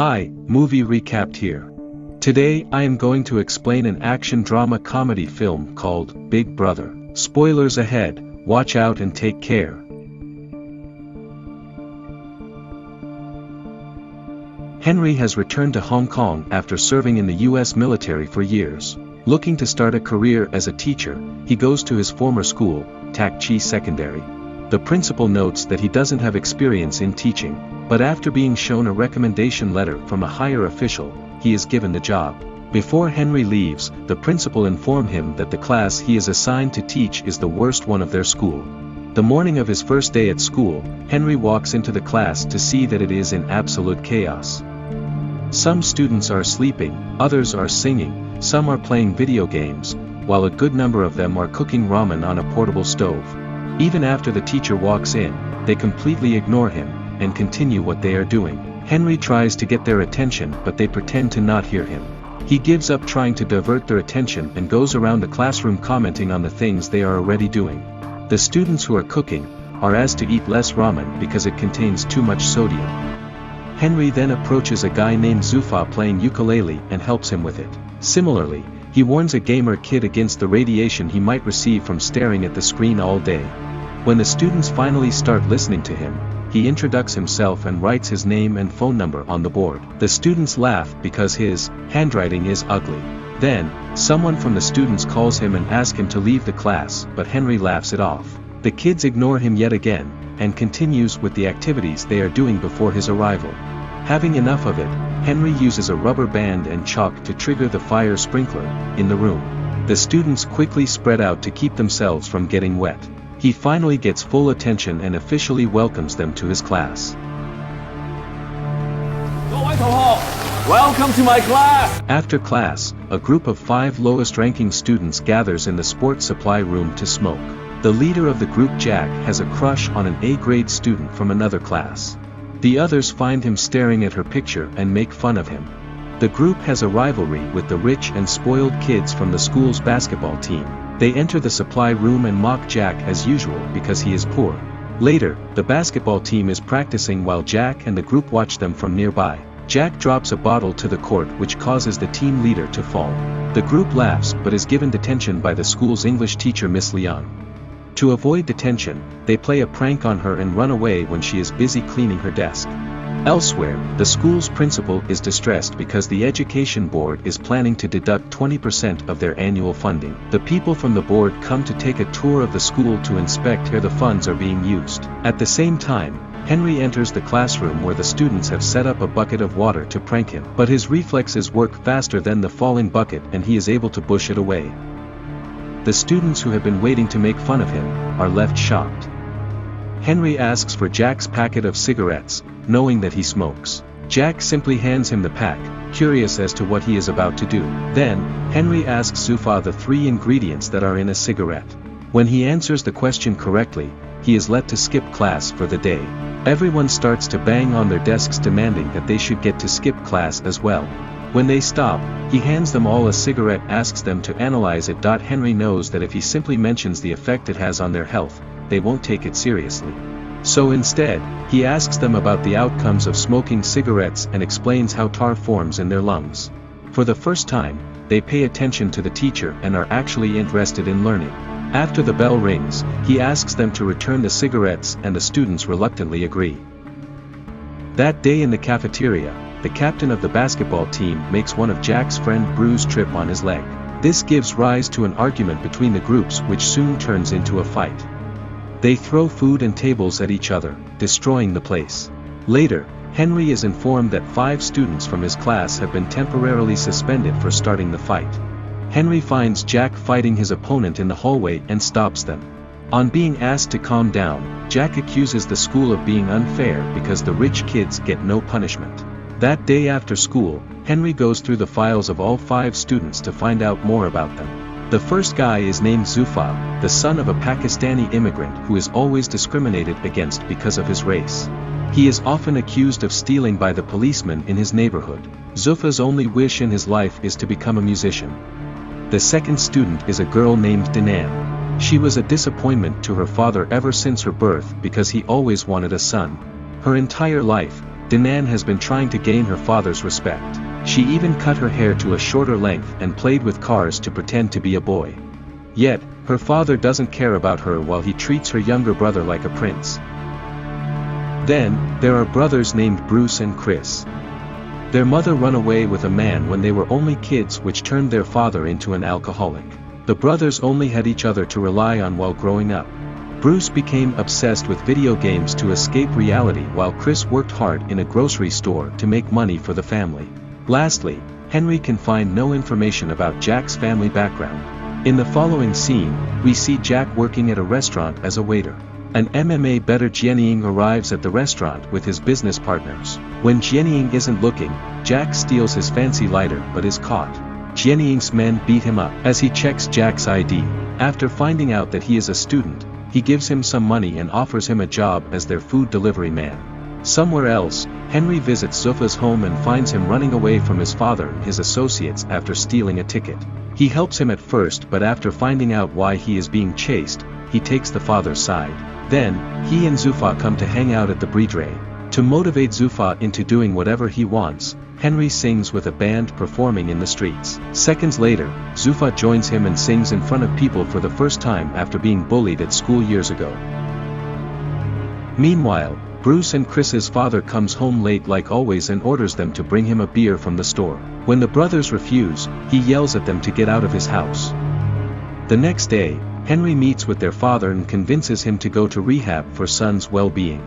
Hi, movie recapped here. Today I am going to explain an action drama comedy film called Big Brother. Spoilers ahead, watch out and take care. Henry has returned to Hong Kong after serving in the US military for years. Looking to start a career as a teacher, he goes to his former school, Tak Chi Secondary. The principal notes that he doesn't have experience in teaching, but after being shown a recommendation letter from a higher official, he is given the job. Before Henry leaves, the principal informs him that the class he is assigned to teach is the worst one of their school. The morning of his first day at school, Henry walks into the class to see that it is in absolute chaos. Some students are sleeping, others are singing, some are playing video games, while a good number of them are cooking ramen on a portable stove. Even after the teacher walks in, they completely ignore him, and continue what they are doing. Henry tries to get their attention but they pretend to not hear him. He gives up trying to divert their attention and goes around the classroom commenting on the things they are already doing. The students who are cooking are asked to eat less ramen because it contains too much sodium. Henry then approaches a guy named Zufa playing ukulele and helps him with it. Similarly, he warns a gamer kid against the radiation he might receive from staring at the screen all day. When the students finally start listening to him, he introduces himself and writes his name and phone number on the board. The students laugh because his handwriting is ugly. Then, someone from the students calls him and asks him to leave the class, but Henry laughs it off. The kids ignore him yet again, and continues with the activities they are doing before his arrival. Having enough of it, Henry uses a rubber band and chalk to trigger the fire sprinkler in the room. The students quickly spread out to keep themselves from getting wet. He finally gets full attention and officially welcomes them to his class. Welcome to my class! After class, a group of 5 lowest-ranking students gathers in the sports supply room to smoke. The leader of the group, Jack, has a crush on an A-grade student from another class. The others find him staring at her picture and make fun of him. The group has a rivalry with the rich and spoiled kids from the school's basketball team. They enter the supply room and mock Jack as usual because he is poor. Later, the basketball team is practicing while Jack and the group watch them from nearby. Jack drops a bottle to the court which causes the team leader to fall. The group laughs but is given detention by the school's English teacher Miss Leon. To avoid detention, they play a prank on her and run away when she is busy cleaning her desk. Elsewhere, the school's principal is distressed because the education board is planning to deduct 20% of their annual funding. The people from the board come to take a tour of the school to inspect how the funds are being used. At the same time, Henry enters the classroom where the students have set up a bucket of water to prank him. But his reflexes work faster than the falling bucket and he is able to push it away. The students who have been waiting to make fun of him are left shocked. Henry asks for Jack's packet of cigarettes, knowing that he smokes. Jack simply hands him the pack, curious as to what he is about to do. Then, Henry asks Zufa the 3 ingredients that are in a cigarette. When he answers the question correctly, he is let to skip class for the day. Everyone starts to bang on their desks demanding that they should get to skip class as well. When they stop, he hands them all a cigarette, asks them to analyze it. Henry knows that if he simply mentions the effect it has on their health, they won't take it seriously. So instead, he asks them about the outcomes of smoking cigarettes and explains how tar forms in their lungs. For the first time, they pay attention to the teacher and are actually interested in learning. After the bell rings, he asks them to return the cigarettes and the students reluctantly agree. That day in the cafeteria, the captain of the basketball team makes one of Jack's friend bruise trip on his leg. This gives rise to an argument between the groups which soon turns into a fight. They throw food and tables at each other, destroying the place. Later, Henry is informed that 5 students from his class have been temporarily suspended for starting the fight. Henry finds Jack fighting his opponent in the hallway and stops them. On being asked to calm down, Jack accuses the school of being unfair because the rich kids get no punishment. That day after school, Henry goes through the files of all 5 students to find out more about them. The first guy is named Zufa, the son of a Pakistani immigrant who is always discriminated against because of his race. He is often accused of stealing by the policemen in his neighborhood. Zufa's only wish in his life is to become a musician. The second student is a girl named Dinan. She was a disappointment to her father ever since her birth because he always wanted a son. Her entire life, Danan has been trying to gain her father's respect. She even cut her hair to a shorter length and played with cars to pretend to be a boy. Yet, her father doesn't care about her while he treats her younger brother like a prince. Then, there are brothers named Bruce and Chris. Their mother ran away with a man when they were only kids, which turned their father into an alcoholic. The brothers only had each other to rely on while growing up. Bruce became obsessed with video games to escape reality while Chris worked hard in a grocery store to make money for the family. Lastly, Henry can find no information about Jack's family background. In the following scene, we see Jack working at a restaurant as a waiter. An MMA bettor Jianying arrives at the restaurant with his business partners. When Jianying isn't looking, Jack steals his fancy lighter but is caught. Jianying's men beat him up as he checks Jack's ID. After finding out that he is a student, he gives him some money and offers him a job as their food delivery man. Somewhere else, Henry visits Zufa's home and finds him running away from his father and his associates after stealing a ticket. He helps him at first, but after finding out why he is being chased, he takes the father's side. Then, he and Zufa come to hang out at the Bridre. To motivate Zufa into doing whatever he wants, Henry sings with a band performing in the streets. Seconds later, Zufa joins him and sings in front of people for the first time after being bullied at school years ago. Meanwhile, Bruce and Chris's father comes home late like always and orders them to bring him a beer from the store. When the brothers refuse, he yells at them to get out of his house. The next day, Henry meets with their father and convinces him to go to rehab for son's well-being.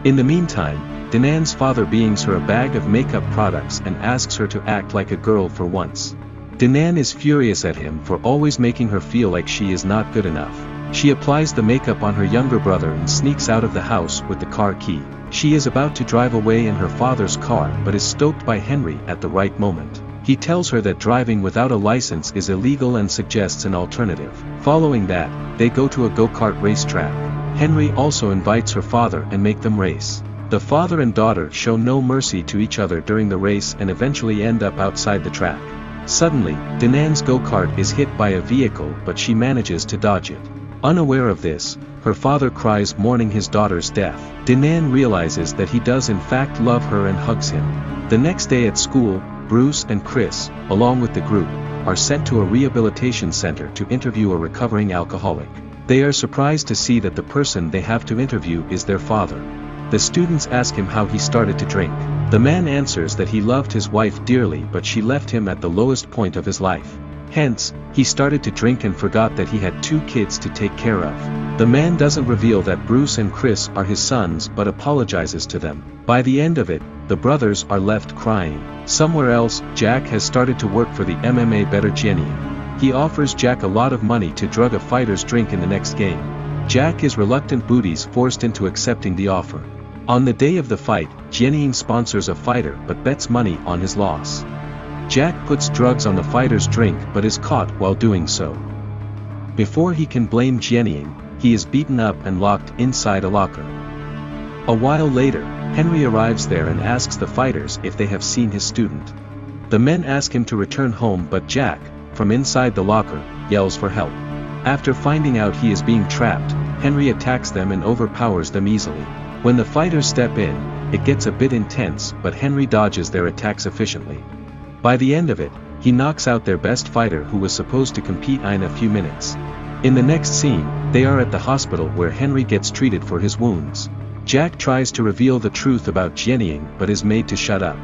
In the meantime, Danan's father brings her a bag of makeup products and asks her to act like a girl for once. Danan is furious at him for always making her feel like she is not good enough. She applies the makeup on her younger brother and sneaks out of the house with the car key. She is about to drive away in her father's car but is stopped by Henry at the right moment. He tells her that driving without a license is illegal and suggests an alternative. Following that, they go to a go-kart racetrack. Henry also invites her father and make them race. The father and daughter show no mercy to each other during the race and eventually end up outside the track. Suddenly, Danan's go-kart is hit by a vehicle but she manages to dodge it. Unaware of this, her father cries mourning his daughter's death. Danan realizes that he does in fact love her and hugs him. The next day at school, Bruce and Chris, along with the group, are sent to a rehabilitation center to interview a recovering alcoholic. They are surprised to see that the person they have to interview is their father. The students ask him how he started to drink. The man answers that he loved his wife dearly but she left him at the lowest point of his life. Hence, he started to drink and forgot that he had 2 kids to take care of. The man doesn't reveal that Bruce and Chris are his sons but apologizes to them. By the end of it, the brothers are left crying. Somewhere else, Jack has started to work for the MMA bettor Jenny. He offers Jack a lot of money to drug a fighter's drink in the next game. Jack is reluctant but is forced into accepting the offer. On the day of the fight, Jenny sponsors a fighter but bets money on his loss. Jack puts drugs on the fighter's drink but is caught while doing so. Before he can blame Jenny, he is beaten up and locked inside a locker. A while later, Henry arrives there and asks the fighters if they have seen his student. The men ask him to return home but Jack, from inside the locker, yells for help. After finding out he is being trapped, Henry attacks them and overpowers them easily. When the fighters step in, it gets a bit intense but Henry dodges their attacks efficiently. By the end of it, he knocks out their best fighter who was supposed to compete in a few minutes. In the next scene, they are at the hospital where Henry gets treated for his wounds. Jack tries to reveal the truth about Jianying but is made to shut up.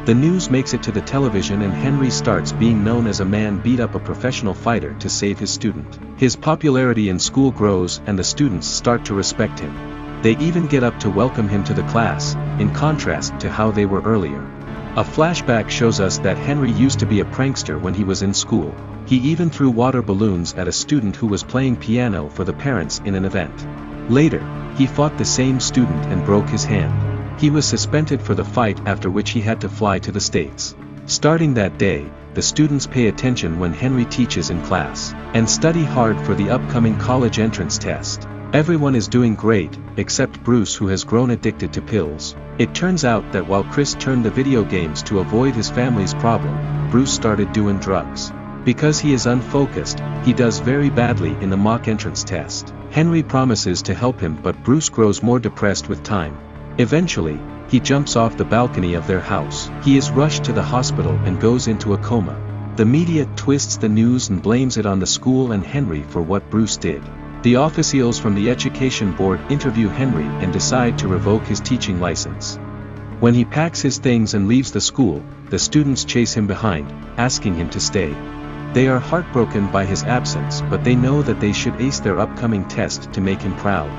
The news makes it to the television and Henry starts being known as a man beat up a professional fighter to save his student. His popularity in school grows and the students start to respect him. They even get up to welcome him to the class, in contrast to how they were earlier. A flashback shows us that Henry used to be a prankster when he was in school. He even threw water balloons at a student who was playing piano for the parents in an event. Later, he fought the same student and broke his hand. He was suspended for the fight, after which he had to fly to the States. Starting that day, the students pay attention when Henry teaches in class, and study hard for the upcoming college entrance test. Everyone is doing great, except Bruce, who has grown addicted to pills. It turns out that while Chris turned to video games to avoid his family's problem, Bruce started doing drugs. Because he is unfocused, he does very badly in the mock entrance test. Henry promises to help him but Bruce grows more depressed with time. Eventually, he jumps off the balcony of their house. He is rushed to the hospital and goes into a coma. The media twists the news and blames it on the school and Henry for what Bruce did. The officials from the education board interview Henry and decide to revoke his teaching license. When he packs his things and leaves the school, the students chase him behind, asking him to stay. They are heartbroken by his absence, but they know that they should ace their upcoming test to make him proud.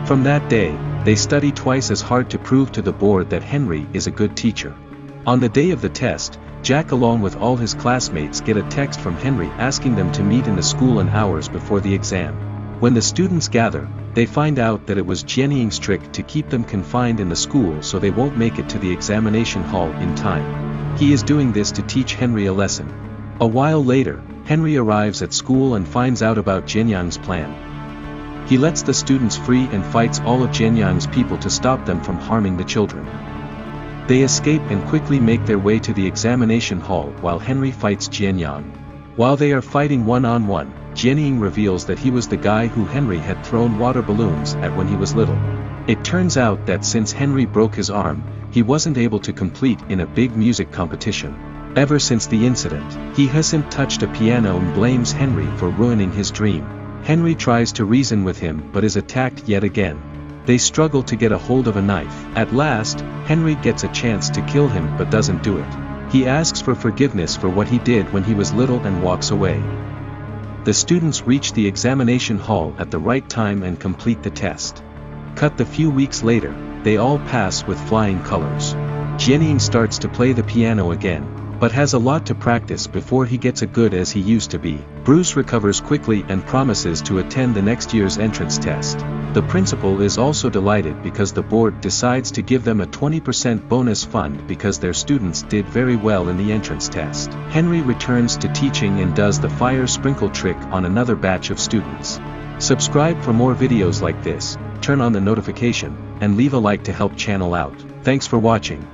From that day, they study twice as hard to prove to the board that Henry is a good teacher. On the day of the test, Jack along with all his classmates get a text from Henry asking them to meet in the school an hours before the exam. When the students gather, they find out that it was Jianying's trick to keep them confined in the school so they won't make it to the examination hall in time. He is doing this to teach Henry a lesson. A while later, Henry arrives at school and finds out about Jianying's plan. He lets the students free and fights all of Jianying's people to stop them from harming the children. They escape and quickly make their way to the examination hall while Henry fights Jianying. While they are fighting one-on-one, Jianying reveals that he was the guy who Henry had thrown water balloons at when he was little. It turns out that since Henry broke his arm, he wasn't able to compete in a big music competition. Ever since the incident, he hasn't touched a piano and blames Henry for ruining his dream. Henry tries to reason with him but is attacked yet again. They struggle to get a hold of a knife. At last, Henry gets a chance to kill him but doesn't do it. He asks for forgiveness for what he did when he was little and walks away. The students reach the examination hall at the right time and complete the test. Cut the few weeks later, they all pass with flying colors. Jianying starts to play the piano again, but has a lot to practice before he gets as good as he used to be. Bruce recovers quickly and promises to attend the next year's entrance test. The principal is also delighted because the board decides to give them a 20% bonus fund because their students did very well in the entrance test. Henry returns to teaching and does the fire sprinkle trick on another batch of students. Subscribe for more videos like this, turn on the notification, and leave a like to help channel out. Thanks for watching.